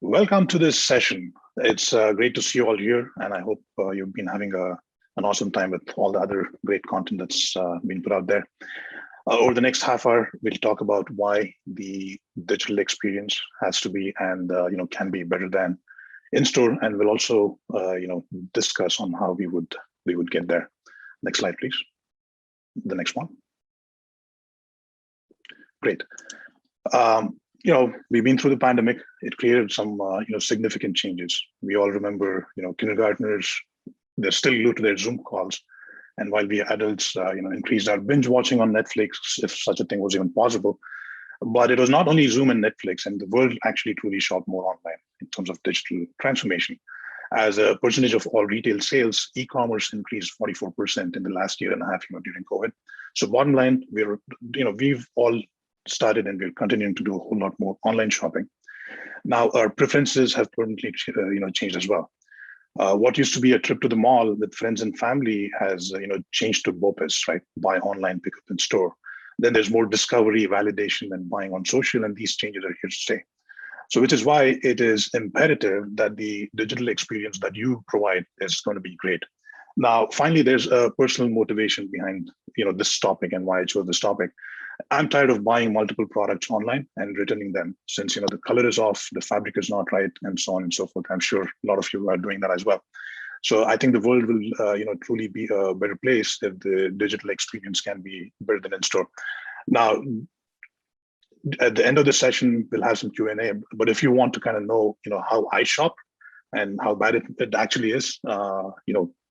Welcome to this session. It's great to see you all here, and I hope you've been having an awesome time with all the other great content that's been put out there. Over the next half hour, we'll talk about why the digital experience has to be and can be better than in-store, and we'll also discuss on how we would get there. Next slide, please. The next one. Great. We've been through the pandemic. It created some, significant changes. We all remember, kindergartners, they're still glued to their Zoom calls. And while we adults, increased our binge watching on Netflix, if such a thing was even possible. But it was not only Zoom and Netflix, and the world actually truly shot more online in terms of digital transformation. As a percentage of all retail sales, e-commerce increased 44% in the last year and a half, during COVID. So bottom line, we've all started and we're continuing to do a whole lot more online shopping. Now our preferences have permanently changed as well. What used to be a trip to the mall with friends and family has changed to BOPIS, right? Buy online, pick up in store. Then there's more discovery, validation, and buying on social, and these changes are here to stay. So which is why it is imperative that the digital experience that you provide is going to be great. Now, finally, there's a personal motivation behind this topic and why I chose this topic. I'm tired of buying multiple products online and returning them since the color is off, the fabric is not right, and so on and so forth. I'm sure a lot of you are doing that as well. So I think the world will truly be a better place if the digital experience can be better than in store. Now, at the end of the session, we'll have some Q&A. But if you want to kind of know how I shop and how bad it actually is,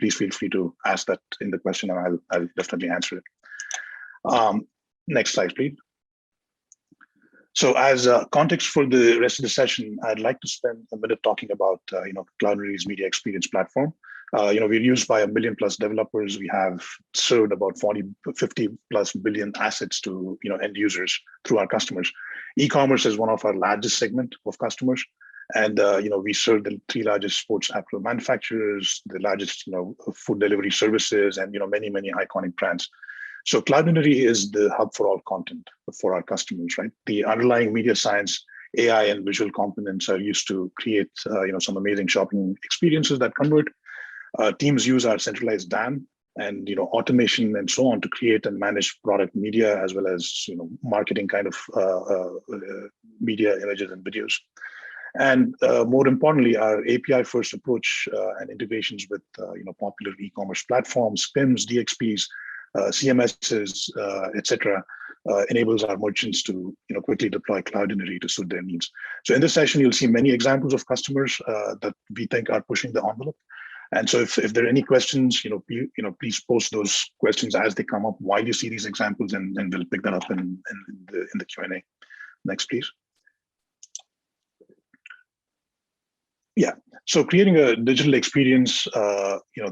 please feel free to ask that in the question, and I'll definitely answer it. Next slide, please. So as context for the rest of the session, I'd like to spend a minute talking about Cloudinary's media experience platform. We're used by 1 million plus developers. We have served about 50 plus billion assets to end users through our customers. E-commerce is one of our largest segment of customers. And we serve the 3 largest sports apparel manufacturers, the largest food delivery services, and many, many iconic brands. So Cloudinary is the hub for all content for our customers, right? The underlying media science, AI, and visual components are used to create, some amazing shopping experiences that convert. Teams use our centralized DAM and automation and so on to create and manage product media as well as marketing kind of media, images, and videos. And more importantly, our API-first approach and integrations with popular e-commerce platforms, PIMs, DXPs, CMSs, etc., enables our merchants to quickly deploy Cloudinary to suit their needs. So in this session, you'll see many examples of customers that we think are pushing the envelope. And so if there are any questions, please post those questions as they come up while you see these examples, and we'll pick that up in the Q&A. Next, please. Yeah, so creating a digital experience,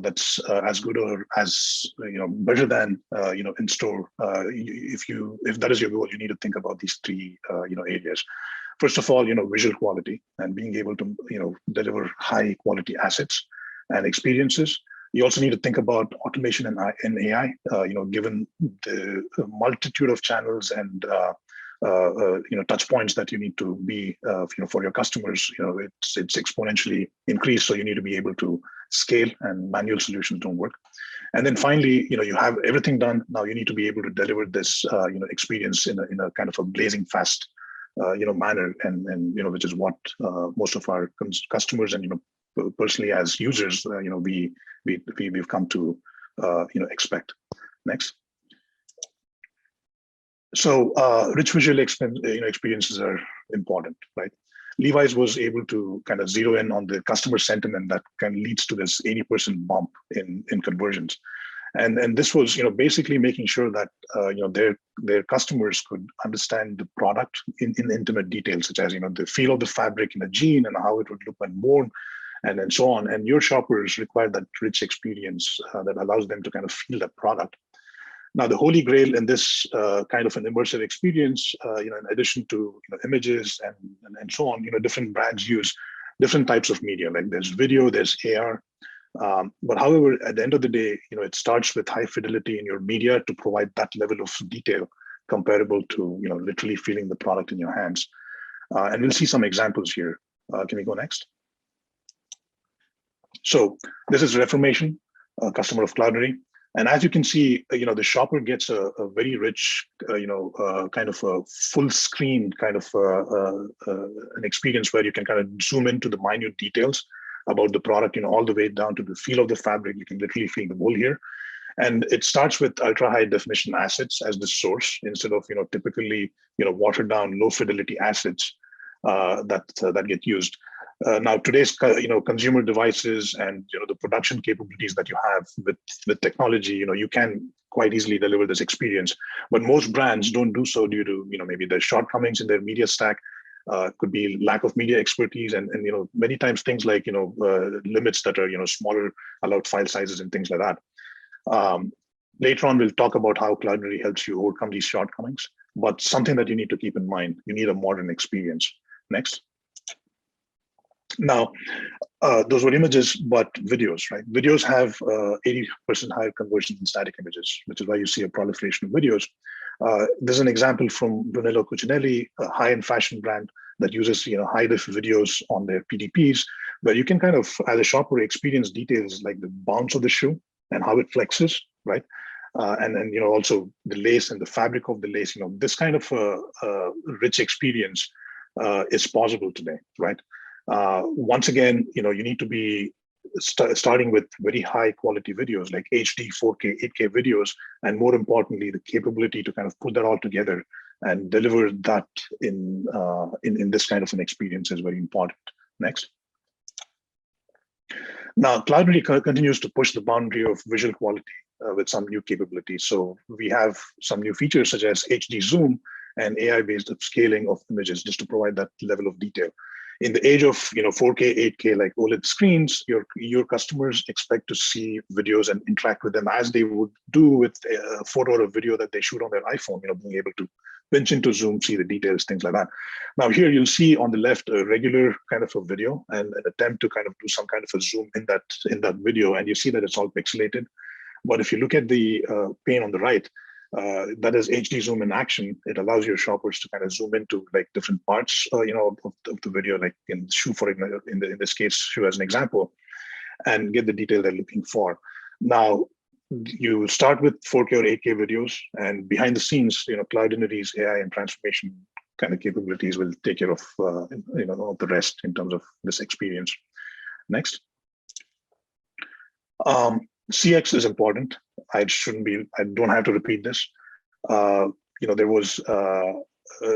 that's as good or as better than in store. If that is your goal, you need to think about these 3 areas. First of all, visual quality and being able to deliver high quality assets and experiences. You also need to think about automation and AI. Given the multitude of channels and touch points that you need to be for your customers, it's exponentially increased. So you need to be able to scale, and manual solutions don't work. And then finally, you have everything done. Now you need to be able to deliver this experience in a kind of a blazing fast manner, and which is what most of our customers and personally as users we've come to expect. Next. So rich visual experiences are important, right? Levi's was able to kind of zero in on the customer sentiment that kind of leads to this 80% bump in conversions. And this was basically making sure that their customers could understand the product in intimate details, such as the feel of the fabric in a jean and how it would look when worn, and so on. And your shoppers require that rich experience that allows them to kind of feel that product. Now, the holy grail in this kind of an immersive experience, in addition to images and so on, different brands use different types of media. Like there's video, there's AR. But however, at the end of the day, it starts with high fidelity in your media to provide that level of detail comparable to literally feeling the product in your hands. And we'll see some examples here. Can we go next? So this is Reformation, a customer of Cloudinary. And as you can see, the shopper gets a very rich, kind of a full screen kind of an experience where you can kind of zoom into the minute details about the product, all the way down to the feel of the fabric. You can literally feel the wool here. And it starts with ultra high definition assets as the source instead of, typically, watered down low fidelity assets that get used. Now today's consumer devices and the production capabilities that you have with technology, you can quite easily deliver this experience, but most brands don't do so due to maybe their shortcomings in their media stack. Could be lack of media expertise, and many times things like limits that are smaller allowed file sizes and things like that. Later on, we'll talk about how Cloudinary helps you overcome these shortcomings, but something that you need to keep in mind, you need a modern experience. Next. Now, those were images, but videos, right? Videos have 80% higher conversion than static images, which is why you see a proliferation of videos. There's an example from Brunello Cucinelli, a high-end fashion brand that uses high-def videos on their PDPs, where you can kind of, as a shopper, experience details like the bounce of the shoe and how it flexes, right? And then also the lace and the fabric of the lace. This kind of rich experience is possible today, right? Once again, you need to be starting with very high quality videos like HD, 4K, 8K videos, and more importantly, the capability to kind of put that all together and deliver that in this kind of an experience is very important. Next. Now, Cloudinary continues to push the boundary of visual quality with some new capabilities. So we have some new features such as HD zoom and AI-based upscaling of images just to provide that level of detail. In the age of 4K, 8K, like OLED screens, your customers expect to see videos and interact with them as they would do with a photo or a video that they shoot on their iPhone. Being able to pinch into zoom, see the details, things like that. Now here you'll see on the left a regular kind of a video and an attempt to kind of do some kind of a zoom in that video, and you see that it's all pixelated. But if you look at the pane on the right, that is HD zoom in action. It allows your shoppers to kind of zoom into like different parts, of the video, like in shoe, for in this case, shoe as an example, and get the detail they're looking for. Now, you start with 4K or 8K videos, and behind the scenes, Cloudinary's AI and transformation kind of capabilities will take care of of the rest in terms of this experience. Next. CX is important. I don't have to repeat this. There was a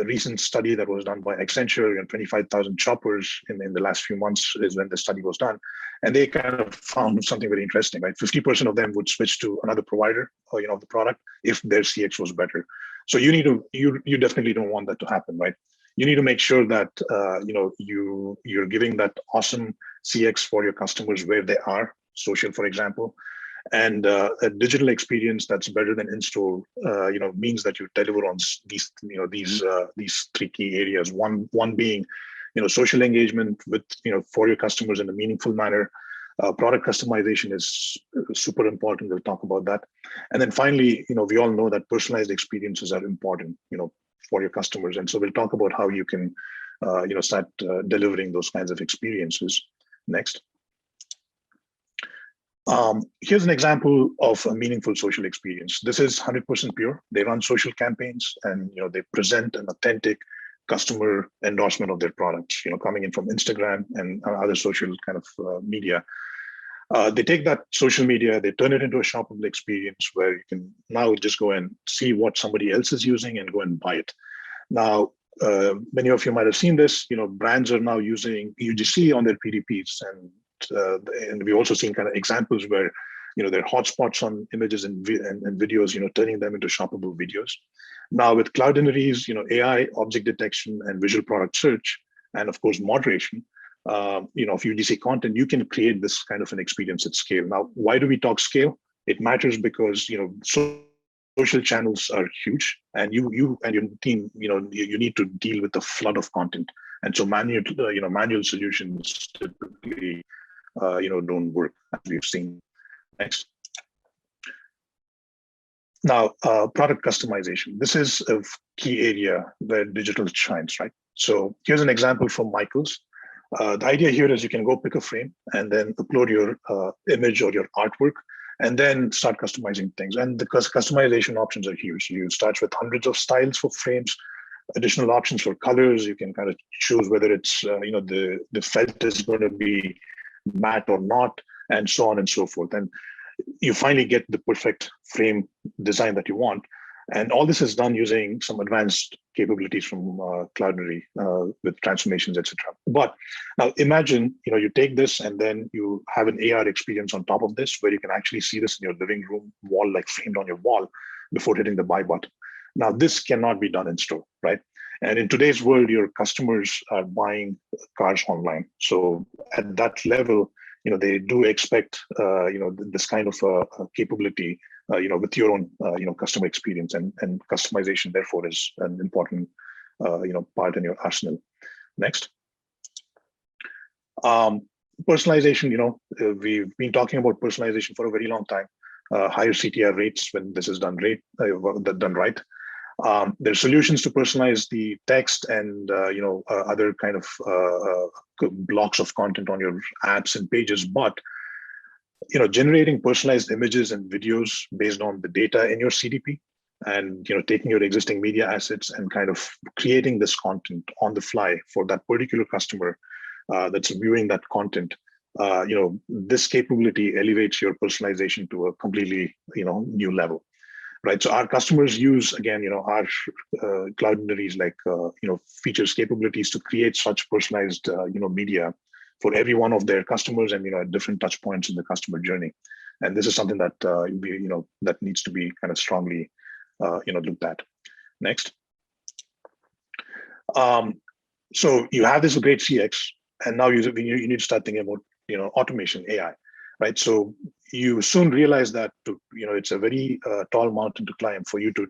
recent study that was done by Accenture, 25,000 shoppers in the last few months is when the study was done. And they kind of found something very interesting, right? 50% of them would switch to another provider of the product if their CX was better. So you definitely don't want that to happen, right? You need to make sure that you're giving that awesome CX for your customers where they are, social, for example. And a digital experience that's better than in-store, means that you deliver on these three key areas. One being, social engagement with, for your customers in a meaningful manner. Product customization is super important. We'll talk about that. And then finally, we all know that personalized experiences are important, for your customers. And so we'll talk about how you can, start delivering those kinds of experiences. Next. Here's an example of a meaningful social experience. This is 100% pure. They run social campaigns and they present an authentic customer endorsement of their products, coming in from Instagram and other social kind of media. They take that social media, they turn it into a shoppable experience where you can now just go and see what somebody else is using and go and buy it. Now, many of you might have seen this, brands are now using UGC on their PDPs, and we've also seen kind of examples where there are hotspots on images and videos, turning them into shoppable videos. Now with Cloudinary's AI, object detection, and visual product search, and of course moderation, of UGC content, you can create this kind of an experience at scale. Now, why do we talk scale? It matters because social channels are huge, and you and your team, you need to deal with the flood of content, and so manual solutions typically don't work, as we've seen. Next. Now, product customization. This is a key area where digital shines, right? So here's an example from Michaels. The idea here is you can go pick a frame and then upload your image or your artwork, and then start customizing things. And the customization options are huge. You start with hundreds of styles for frames, additional options for colors. You can kind of choose whether it's the felt is going to be matte or not, and so on and so forth. And you finally get the perfect frame design that you want. And all this is done using some advanced capabilities from Cloudinary with transformations, etc. But now imagine, you take this and then you have an AR experience on top of this, where you can actually see this in your living room wall, like framed on your wall, before hitting the buy button. Now, this cannot be done in store, right? And in today's world, your customers are buying cars online. So at that level, they do expect, this kind of capability, with your own, customer experience, and customization, therefore, is an important, part in your arsenal. Next. Personalization, we've been talking about personalization for a very long time. Higher CTR rates when this is done right. There are solutions to personalize the text and other kind of blocks of content on your apps and pages, but generating personalized images and videos based on the data in your CDP, and taking your existing media assets and kind of creating this content on the fly for that particular customer that's viewing that content. This capability elevates your personalization to a completely new level. Right, so our customers use, again, our Cloudinaries, like features, capabilities to create such personalized media for every one of their customers, and at different touch points in the customer journey. And this is something that that needs to be kind of strongly looked at. Next. So you have this great CX, and now you need to start thinking about automation, AI. Right, so you soon realize that it's a very tall mountain to climb for you to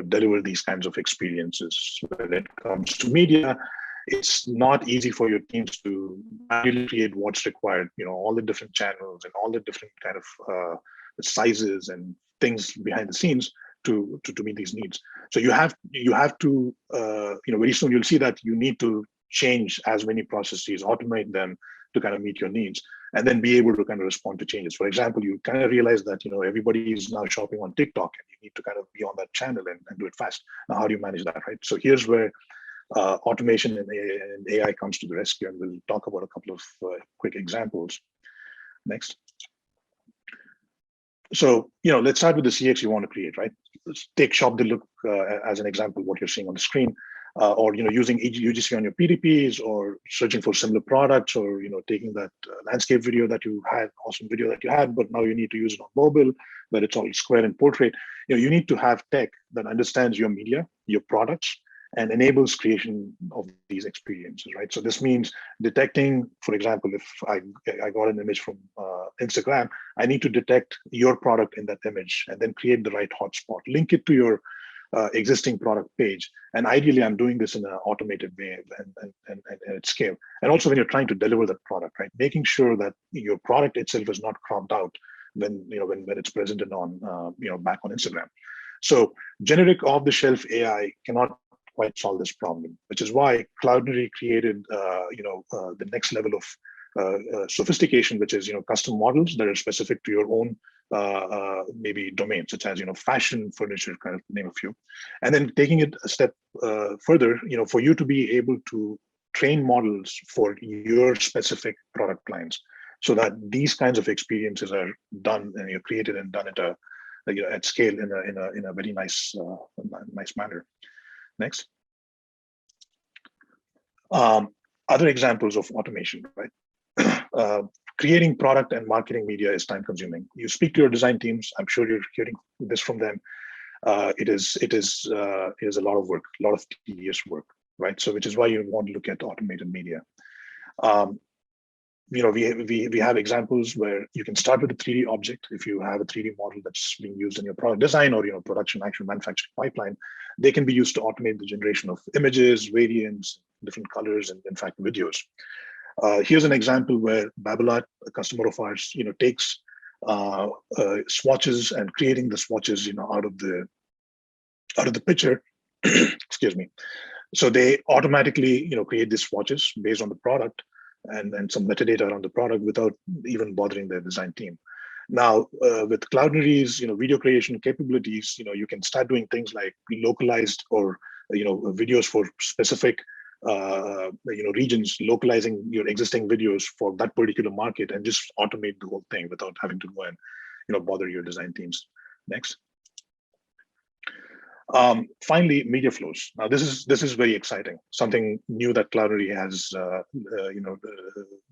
deliver these kinds of experiences. When it comes to media, it's not easy for your teams to manually create what's required. All the different channels and all the different kind of sizes and things behind the scenes to meet these needs. So you have to very soon you'll see that you need to change as many processes, automate them to kind of meet your needs, and then be able to kind of respond to changes. For example, you kind of realize that everybody is now shopping on TikTok, and you need to kind of be on that channel and do it fast. Now, how do you manage that, right? So here's where automation and AI comes to the rescue, and we'll talk about a couple of quick examples. Next. So let's start with the CX you want to create, right? Let's take Shop the Look as an example, what you're seeing on the screen. Or using UGC on your PDPs, or searching for similar products, or taking that landscape video that you had, awesome video that you had, but now you need to use it on mobile, where it's all square and portrait. You need to have tech that understands your media, your products, and enables creation of these experiences, right? So this means detecting, for example, if I got an image from Instagram, I need to detect your product in that image and then create the right hotspot, link it to your existing product page. And ideally, I'm doing this in an automated way and at scale. And also when you're trying to deliver that product, right, making sure that your product itself is not cropped out when it's presented on back on Instagram. So generic off-the-shelf AI cannot quite solve this problem, which is why Cloudinary created the next level of sophistication, which is custom models that are specific to your own maybe domain, such as fashion, furniture, kind of name a few, and then taking it a step further, for you to be able to train models for your specific product lines, so that these kinds of experiences are done and you're created and done at scale in a very nice manner. Next. Other examples of automation, right? Creating product and marketing media is time consuming. You speak to your design teams. I'm sure you're hearing this from them. It is a lot of work, a lot of tedious work, right? So which is why you want to look at automated media. We have examples where you can start with a 3D object. If you have a 3D model that's being used in your product design or production, actual manufacturing pipeline, they can be used to automate the generation of images, variants, different colors, and in fact videos. Here's an example where Babolat, a customer of ours, takes swatches and creating the swatches, out of the picture. Excuse me. So they automatically, create these swatches based on the product, and some metadata around the product without even bothering the design team. Now, with Cloudinary's video creation capabilities, you can start doing things like localized or videos for specific regions, localizing your existing videos for that particular market, and just automate the whole thing without having to go and bother your design teams. Next. Finally, media flows. Now, this is very exciting. Something new that Cloudinary has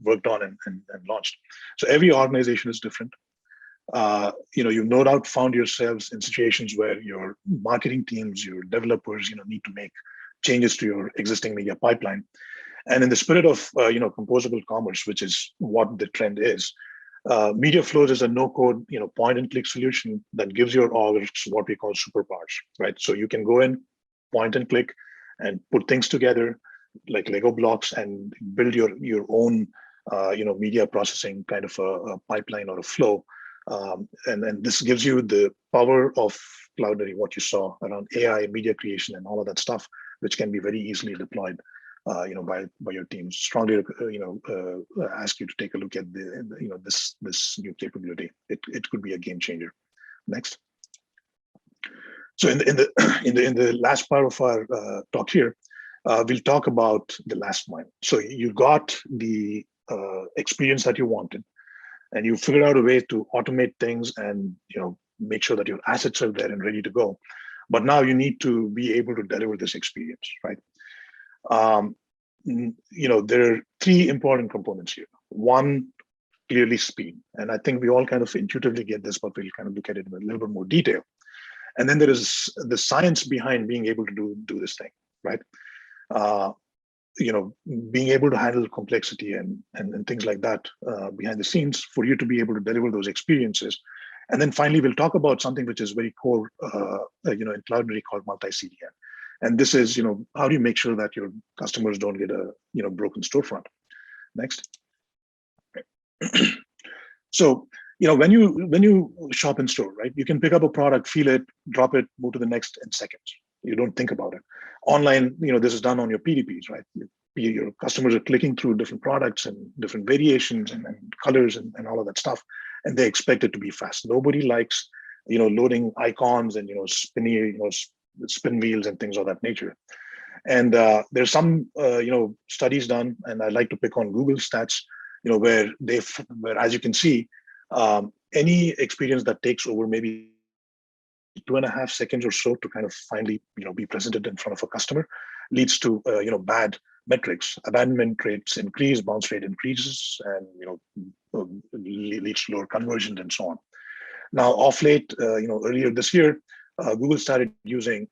worked on and launched. So every organization is different. You've no doubt found yourselves in situations where your marketing teams, your developers, need to make changes to your existing media pipeline. And in the spirit of composable commerce, which is what the trend is, media flows is a no-code, point-and-click solution that gives your orgs what we call superpowers, right? So you can go in, point and click, and put things together like Lego blocks and build your own, media processing kind of a pipeline or a flow. And this gives you the power of Cloudinary, what you saw around AI, media creation, and all of that stuff, which can be very easily deployed, by your teams. Strongly, ask you to take a look at this new capability. It could be a game changer. Next. So in the last part of our talk here, we'll talk about the last mile. So you got the experience that you wanted, and you figured out a way to automate things and make sure that your assets are there and ready to go. But now you need to be able to deliver this experience, right? There are three important components here. One, clearly speed. And I think we all kind of intuitively get this, but we'll kind of look at it in a little bit more detail. And then there is the science behind being able to do this thing, right? Being able to handle complexity and things like that behind the scenes for you to be able to deliver those experiences. And then finally, we'll talk about something which is very core, in Cloudinary called multi-CDN. And this is, how do you make sure that your customers don't get a, broken storefront? Next. So, when you shop in store, right, you can pick up a product, feel it, drop it, move to the next in seconds. You don't think about it. Online, this is done on your PDPs, right? Your customers are clicking through different products and different variations and colors and all of that stuff, and they expect it to be fast. Nobody likes, loading icons and spinny, spin wheels and things of that nature. And there's some, studies done, and I like to pick on Google stats, where as you can see, any experience that takes over maybe 2.5 seconds or so to kind of finally, be presented in front of a customer leads to, bad metrics. Abandonment rates increase, bounce rate increases, and, leads to lower conversions and so on. Now, off late, earlier this year, Google started using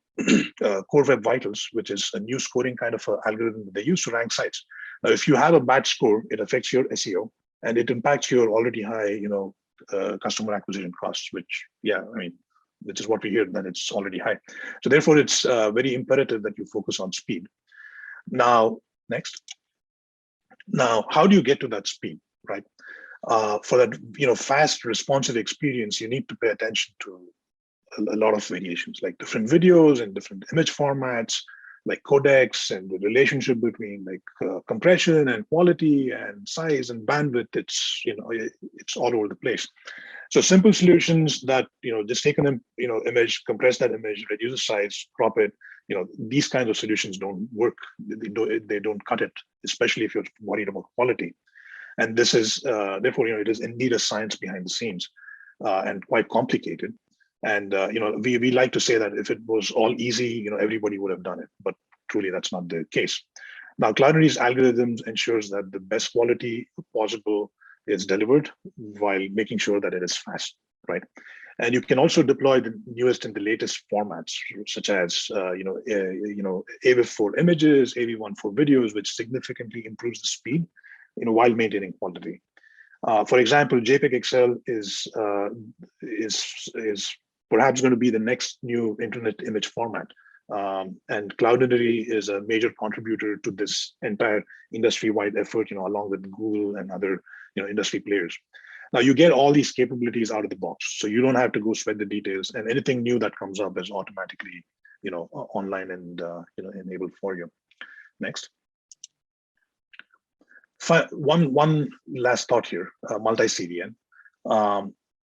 Core Web Vitals, which is a new scoring kind of algorithm that they use to rank sites. Now, if you have a bad score, it affects your SEO and it impacts your already high, customer acquisition costs, which is what we hear, that it's already high. So therefore, it's very imperative that you focus on speed. Now, next. Now, how do you get to that speed, right? For that, fast, responsive experience, you need to pay attention to a lot of variations, like different videos and different image formats, like codecs, and the relationship between compression and quality and size and bandwidth. It's all over the place. So simple solutions that just take an image, compress that image, reduce the size, crop it. These kinds of solutions don't work. They don't cut it, especially if you're worried about quality. And this is therefore it is indeed a science behind the scenes, and quite complicated. And we like to say that if it was all easy, everybody would have done it. But truly, that's not the case. Now, Cloudinary's algorithms ensures that the best quality possible is delivered while making sure that it is fast, right? And you can also deploy the newest and the latest formats, such as AVIF for images, AV1 for videos, which significantly improves the speed, while maintaining quality. For example, JPEG XL is perhaps going to be the next new internet image format. And Cloudinary is a major contributor to this entire industry-wide effort, along with Google and other industry players. Now you get all these capabilities out of the box, so you don't have to go sweat the details, and anything new that comes up is automatically online and enabled for you. Next. one last thought here, multi-CDN.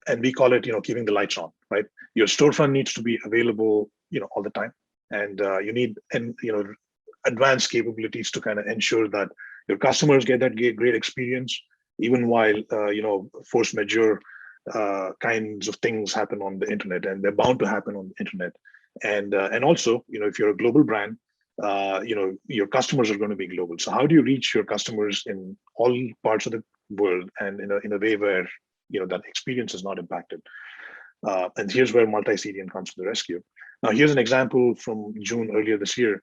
And we call it, keeping the lights on, right? Your storefront needs to be available, all the time. And you need, advanced capabilities to kind of ensure that your customers get that great experience, even while, force majeure kinds of things happen on the internet, and they're bound to happen on the internet. And also, if you're a global brand, your customers are going to be global. So how do you reach your customers in all parts of the world, and in a way where that experience is not impacted? And here's where multi-CDN comes to the rescue. Now, here's an example from June earlier this year,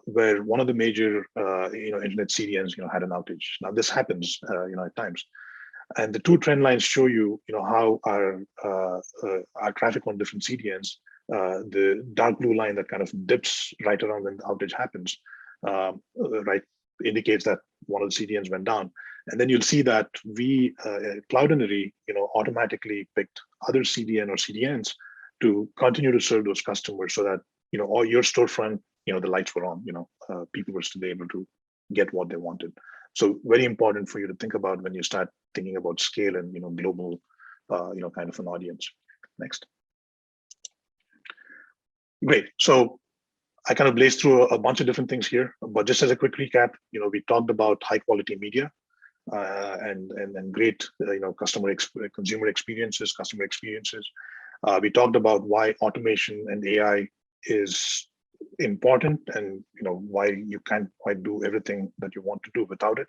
where one of the major internet CDNs had an outage. Now, this happens at times, and the two trend lines show you how our traffic on different CDNs. The dark blue line that kind of dips right around when the outage happens, right, indicates that one of the CDNs went down. And then you'll see that we, Cloudinary, automatically picked other CDN or CDNs to continue to serve those customers, so that all your storefront, the lights were on. People were still able to get what they wanted. So very important for you to think about when you start thinking about scale and global, kind of an audience. Next. Great. So I kind of blazed through a bunch of different things here, but just as a quick recap, we talked about high quality media, and great, consumer experiences, customer experiences. We talked about why automation and AI is important, and why you can't quite do everything that you want to do without it.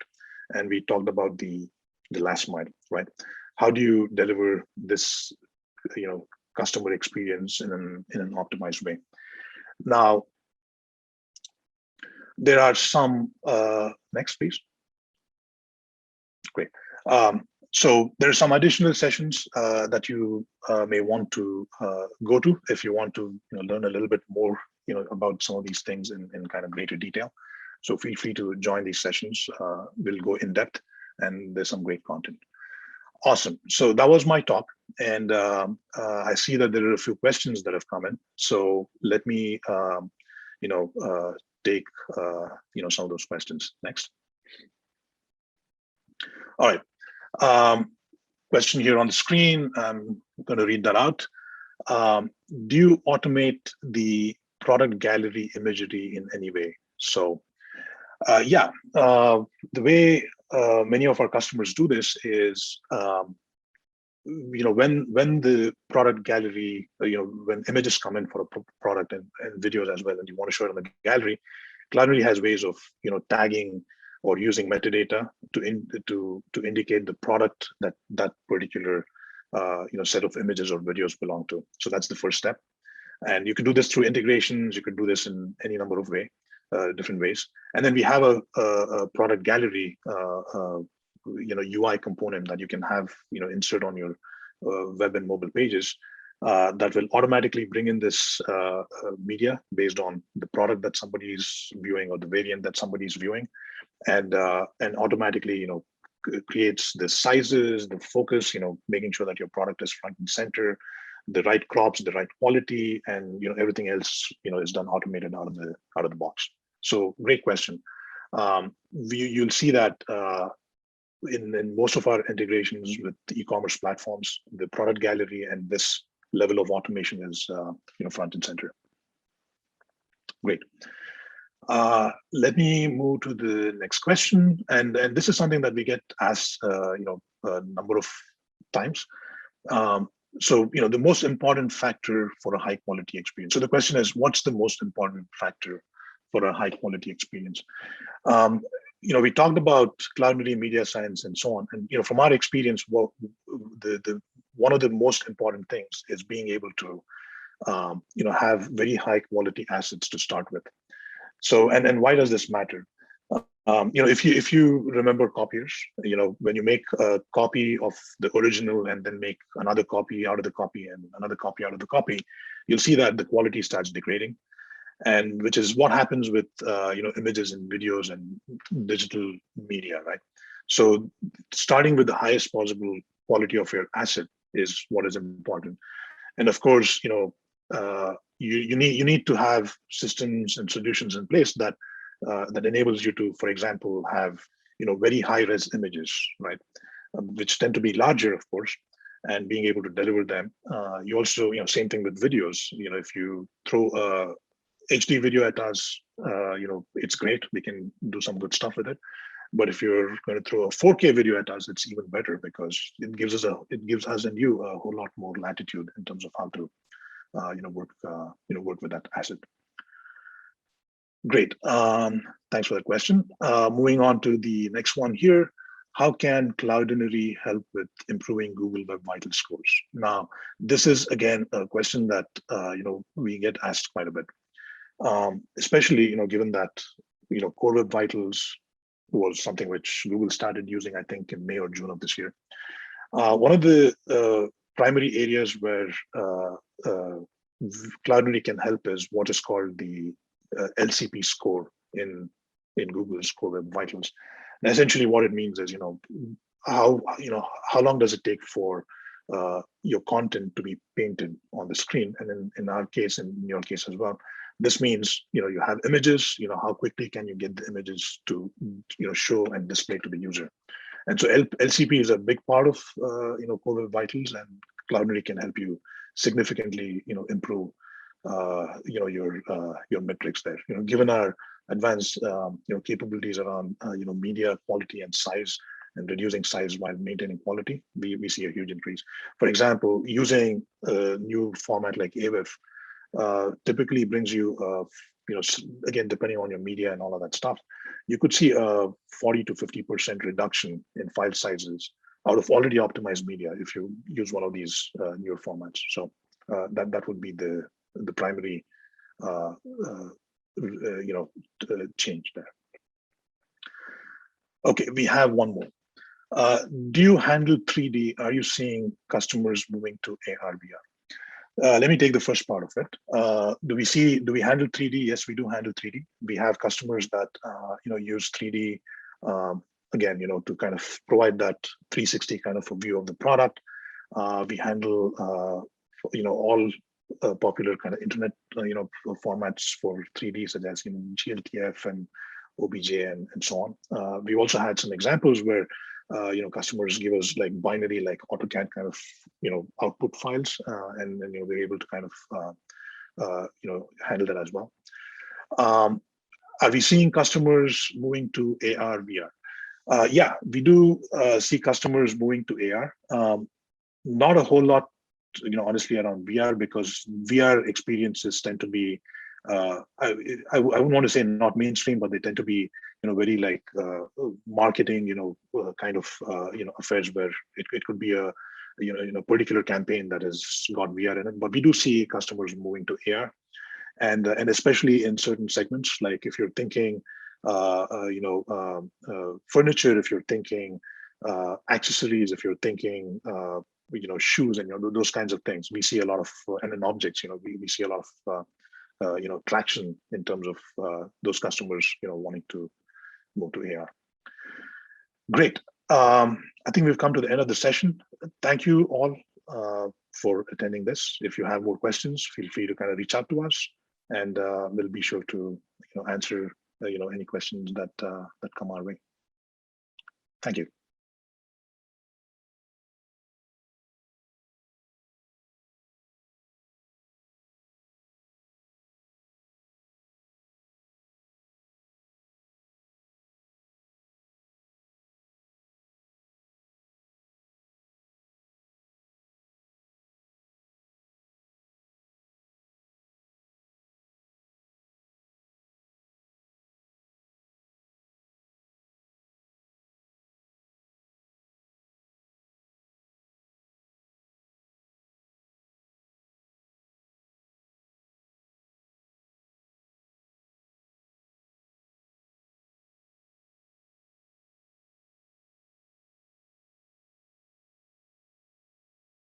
And we talked about the last mile, right? How do you deliver this, customer experience in an optimized way? Now, there are some, next please. Great. So there are some additional sessions that you may want to go to if you want to learn a little bit more about some of these things in kind of greater detail. So feel free to join these sessions. We'll go in depth, and there's some great content. Awesome. So that was my talk, and I see that there are a few questions that have come in. So let me, take some of those questions. Next. All right. Question here on the screen. I'm going to read that out. Do you automate the product gallery imagery in any way? So, yeah, the way many of our customers do this is, when the product gallery, when images come in for a product, and videos as well, and you want to show it on the gallery, Cloudinary has ways of tagging or using metadata to indicate the product that particular set of images or videos belong to. So that's the first step. And you can do this through integrations. You could do this in any number of different ways. And then we have a product gallery UI component that you can have insert on your web and mobile pages, that will automatically bring in this media based on the product that somebody is viewing, or the variant that somebody is viewing, and automatically creates the sizes, the focus, making sure that your product is front and center, the right crops, the right quality, and everything else is done automated out of the box. So great question. You'll see that in most of our integrations with e-commerce platforms, the product gallery and this level of automation is front and center. Great. Let me move to the next question, and this is something that we get asked a number of times. So the most important factor for a high quality experience. So the question is, what's the most important factor for a high quality experience? We talked about Cloudinary, media science, and so on. And from our experience, one of the most important things is being able to have very high quality assets to start with. So and why does this matter? If you remember copiers, when you make a copy of the original and then make another copy out of the copy and another copy out of the copy, you'll see that the quality starts degrading, and which is what happens with images and videos and digital media, right? So starting with the highest possible quality of your asset is what is important. And of course, you need to have systems and solutions in place that enables you to, for example, have very high res images, right? Which tend to be larger, of course, and being able to deliver them. You also, same thing with videos. If you throw a HD video at us, it's great. We can do some good stuff with it. But if you're going to throw a 4K video at us, it's even better because it gives us and you a whole lot more latitude in terms of how to work with that asset. Great. Thanks for that question. Moving on to the next one here. How can Cloudinary help with improving Google Web Vitals scores? Now, this is again a question that we get asked quite a bit, especially given that Core Web Vitals was something which Google started using, I think, in May or June of this year. One of the primary areas where Cloudinary can help is what is called the LCP score in Google's Core Web Vitals. And essentially, what it means is, how long does it take for your content to be painted on the screen? And in our case, and in your case as well, this means you have images. How quickly can you get the images to show and display to the user? And so LCP is a big part of Core Web Vitals, and Cloudinary can help you significantly improve your metrics there. Given our advanced capabilities around media quality and size, and reducing size while maintaining quality, we see a huge increase. For example, using a new format like AWIF typically brings you again, depending on your media and all of that stuff, you could see a 40 to 50% reduction in file sizes out of already optimized media if you use one of these newer formats. So that would be the primary change there. Okay, we have one more. Do you handle 3D? Are you seeing customers moving to AR, VR? Let me take the first part of it. Do we handle 3D? Yes, we do handle 3D. We have customers that use 3D again, to kind of provide that 360 kind of a view of the product. We handle all popular kind of internet formats for 3D, such as GLTF and OBJ and so on. We also had some examples where customers give us like binary, like AutoCAD kind of output files, and we're able to kind of handle that as well. Are we seeing customers moving to AR, VR? Yeah, we do see customers moving to AR. Not a whole lot, honestly, around VR, because VR experiences tend to be, I wouldn't want to say not mainstream, but they tend to be, very like marketing, kind of, affairs where it could be a, particular campaign that has got VR in it. But we do see customers moving to AR, and especially in certain segments, like if you're thinking, furniture, if you're thinking accessories, if you're thinking, shoes, and those kinds of things, we see a lot of, and in objects, we see a lot of traction in terms of those customers, wanting to move to AR. Great. I think we've come to the end of the session. Thank you all for attending this. If you have more questions, feel free to kind of reach out to us, and we'll be sure to answer any questions that come our way. Thank you.